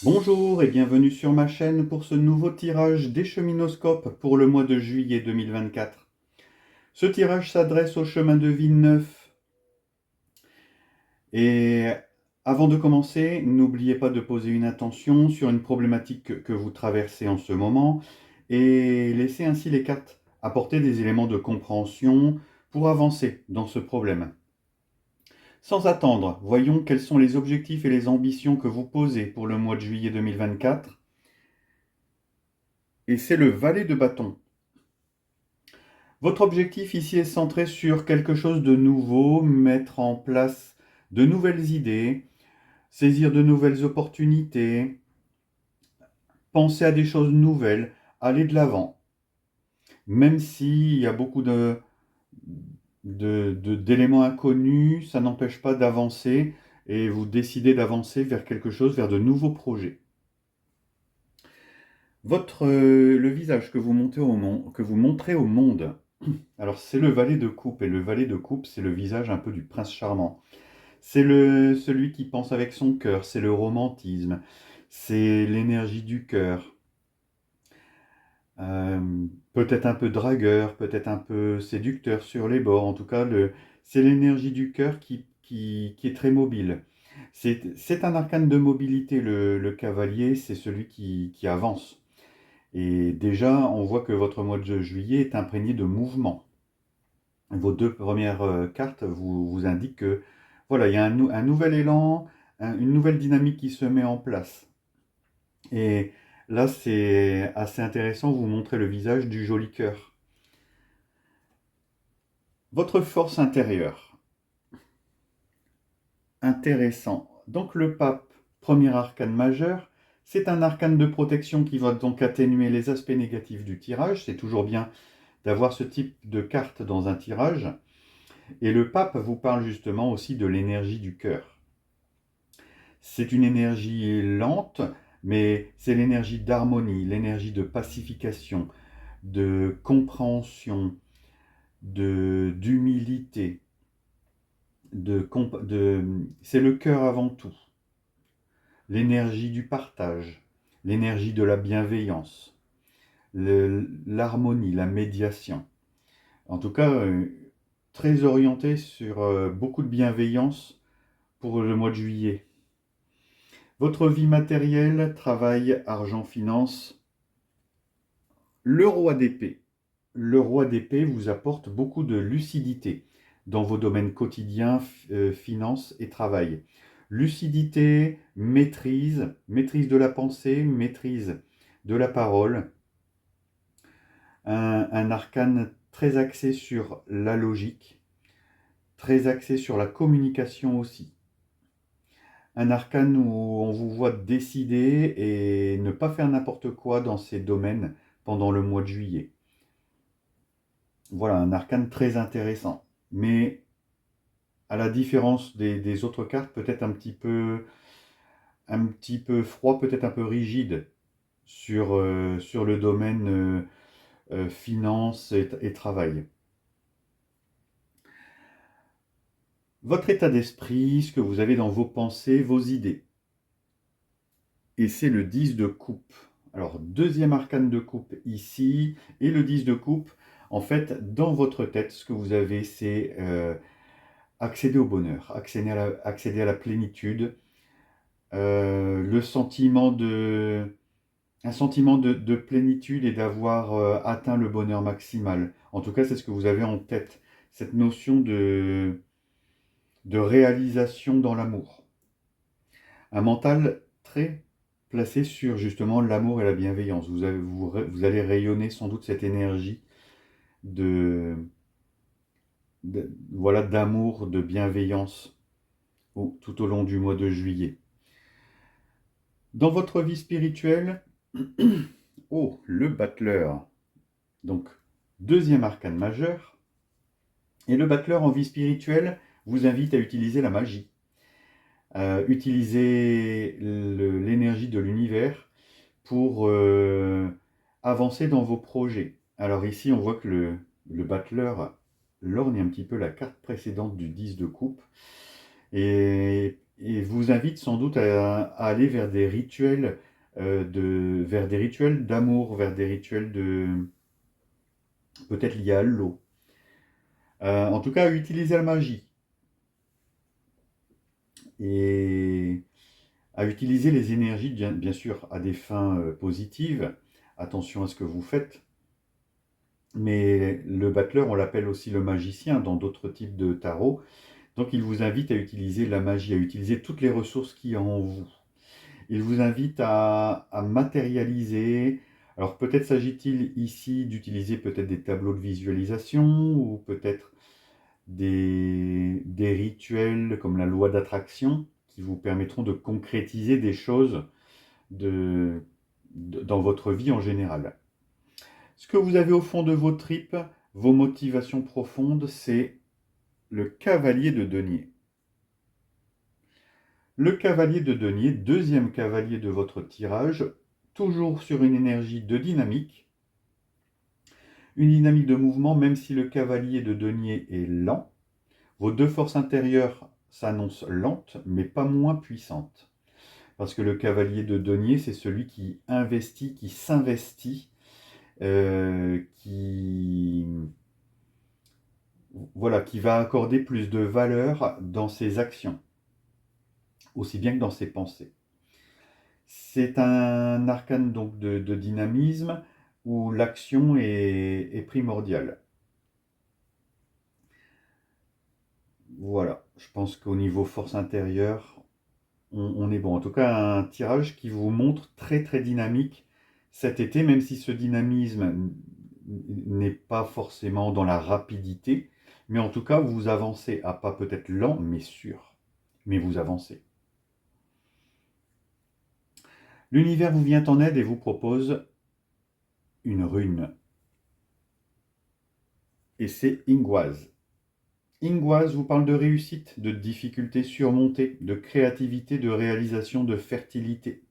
Bonjour et bienvenue sur ma chaîne pour ce nouveau tirage des Cheminoscopes pour le mois de juillet 2024. Ce tirage s'adresse au chemin de vie 9. Et avant de commencer, n'oubliez pas de poser une intention sur une problématique que vous traversez en ce moment et laissez ainsi les cartes apporter des éléments de compréhension pour avancer dans ce problème. Sans attendre, voyons quels sont les objectifs et les ambitions que vous posez pour le mois de juillet 2024. Et c'est le valet de bâton. Votre objectif ici est centré sur quelque chose de nouveau, mettre en place de nouvelles idées, saisir de nouvelles opportunités, penser à des choses nouvelles, aller de l'avant. Même s'il y a beaucoup d'éléments inconnus, ça n'empêche pas d'avancer et vous décidez d'avancer vers quelque chose, vers de nouveaux projets. Le visage que vous montrez au monde, alors c'est le valet de coupe, et le valet de coupe, c'est le visage un peu du prince charmant. C'est celui qui pense avec son cœur, c'est le romantisme, c'est l'énergie du cœur. Euh, Peut-être un peu dragueur, peut-être un peu séducteur sur les bords. En tout cas, c'est l'énergie du cœur qui est très mobile. C'est un arcane de mobilité, le cavalier, c'est celui qui avance. Et déjà, on voit que votre mois de juillet est imprégné de mouvement. Vos deux premières cartes vous indiquent que voilà, il y a un nouvel élan, une nouvelle dynamique qui se met en place. Et là, c'est assez intéressant, vous montrez le visage du joli cœur. Votre force intérieure. Intéressant. Donc le pape, premier arcane majeur, c'est un arcane de protection qui va donc atténuer les aspects négatifs du tirage. C'est toujours bien d'avoir ce type de carte dans un tirage. Et le pape vous parle justement aussi de l'énergie du cœur. C'est une énergie lente, mais c'est l'énergie d'harmonie, l'énergie de pacification, de compréhension, d'humilité, c'est le cœur avant tout, l'énergie du partage, l'énergie de la bienveillance, l'harmonie, la médiation. En tout cas, très orienté sur beaucoup de bienveillance pour le mois de juillet. Votre vie matérielle, travail, argent, finance. Le roi d'épée. Le roi d'épée vous apporte beaucoup de lucidité dans vos domaines quotidiens, finance et travail. Lucidité, maîtrise de la pensée, maîtrise de la parole. Un arcane très axé sur la logique, très axé sur la communication aussi. Un arcane où on vous voit décider et ne pas faire n'importe quoi dans ces domaines pendant le mois de juillet. Voilà, un arcane très intéressant. Mais à la différence des autres cartes, peut-être un petit peu froid, peut-être un peu rigide sur le domaine finance et travail. Votre état d'esprit, ce que vous avez dans vos pensées, vos idées. Et c'est le 10 de coupe. Alors, deuxième arcane de coupe ici, et le 10 de coupe, en fait, dans votre tête, ce que vous avez, c'est accéder au bonheur, accéder à la plénitude, un sentiment de plénitude et d'avoir atteint le bonheur maximal. En tout cas, c'est ce que vous avez en tête, cette notion de réalisation dans l'amour. Un mental très placé sur justement l'amour et la bienveillance. Vous allez rayonner sans doute cette énergie de, voilà, d'amour, de bienveillance tout au long du mois de juillet. Dans votre vie spirituelle, oh, le battleur. Donc, deuxième arcane majeur. Et le battleur en vie spirituelle vous invite à utiliser la magie. Utiliser l'énergie de l'univers pour avancer dans vos projets. Alors ici, on voit que le battleur lorgne un petit peu la carte précédente du 10 de coupe. Et et vous invite sans doute à aller vers des rituels vers des rituels d'amour, vers des rituels peut-être liés à l'eau. En tout cas, à utiliser la magie et à utiliser les énergies, bien sûr, à des fins positives. Attention à ce que vous faites. Mais le battleur, on l'appelle aussi le magicien dans d'autres types de tarot. Donc il vous invite à utiliser la magie, à utiliser toutes les ressources qu'il y a en vous. Il vous invite à matérialiser. Alors peut-être s'agit-il ici d'utiliser peut-être des tableaux de visualisation ou peut-être des rituels comme la loi d'attraction qui vous permettront de concrétiser des choses dans votre vie en général. Ce que vous avez au fond de vos tripes, vos motivations profondes, c'est le cavalier de denier. Le cavalier de denier, deuxième cavalier de votre tirage, toujours sur une énergie de dynamique. Une dynamique de mouvement, même si le cavalier de denier est lent. Vos deux forces intérieures s'annoncent lentes, mais pas moins puissantes. Parce que le cavalier de denier, c'est celui qui investit, qui s'investit, qui, voilà, qui va accorder plus de valeur dans ses actions, aussi bien que dans ses pensées. C'est un arcane donc de dynamisme où l'action est primordiale. Voilà, je pense qu'au niveau force intérieure, on est bon. En tout cas, un tirage qui vous montre très très dynamique cet été, même si ce dynamisme n'est pas forcément dans la rapidité, mais en tout cas, vous avancez à pas peut-être lent, mais sûr. Mais vous avancez. L'univers vous vient en aide et vous propose une rune. Et c'est Ingwaz. Ingwaz vous parle de réussite, de difficultés surmontées, de créativité, de réalisation, de fertilité.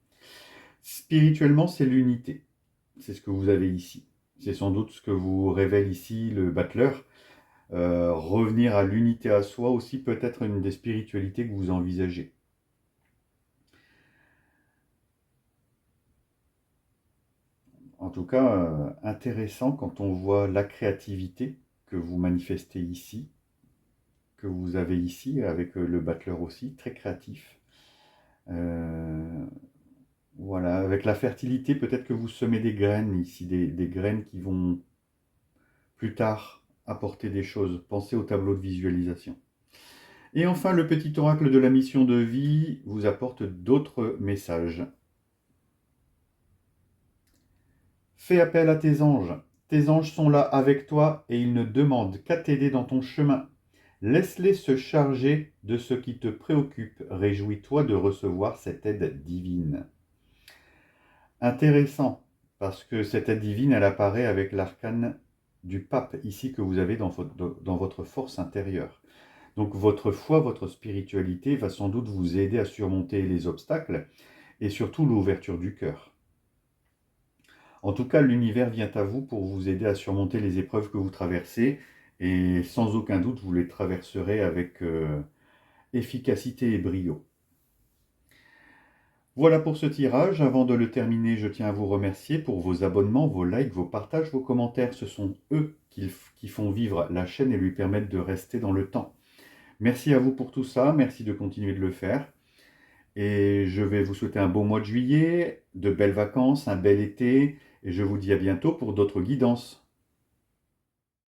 Spirituellement, c'est l'unité. C'est ce que vous avez ici. C'est sans doute ce que vous révèle ici le battleur. Revenir à l'unité à soi aussi peut être une des spiritualités que vous envisagez. En tout cas, intéressant quand on voit la créativité que vous manifestez ici, que vous avez ici, avec le battleur aussi, très créatif. Voilà, avec la fertilité, peut-être que vous semez des graines ici, des graines qui vont plus tard apporter des choses. Pensez au tableau de visualisation. Et enfin, le petit oracle de la mission de vie vous apporte d'autres messages. Fais appel à tes anges. Tes anges sont là avec toi et ils ne demandent qu'à t'aider dans ton chemin. Laisse-les se charger de ce qui te préoccupe. Réjouis-toi de recevoir cette aide divine. Intéressant, parce que cette aide divine, elle apparaît avec l'arcane du pape, ici que vous avez dans votre force intérieure. Donc votre foi, votre spiritualité va sans doute vous aider à surmonter les obstacles et surtout l'ouverture du cœur. En tout cas, l'univers vient à vous pour vous aider à surmonter les épreuves que vous traversez et sans aucun doute, vous les traverserez avec efficacité et brio. Voilà pour ce tirage. Avant de le terminer, je tiens à vous remercier pour vos abonnements, vos likes, vos partages, vos commentaires. Ce sont eux qui font vivre la chaîne et lui permettent de rester dans le temps. Merci à vous pour tout ça. Merci de continuer de le faire. Et je vais vous souhaiter un bon mois de juillet, de belles vacances, un bel été. Et je vous dis à bientôt pour d'autres guidances.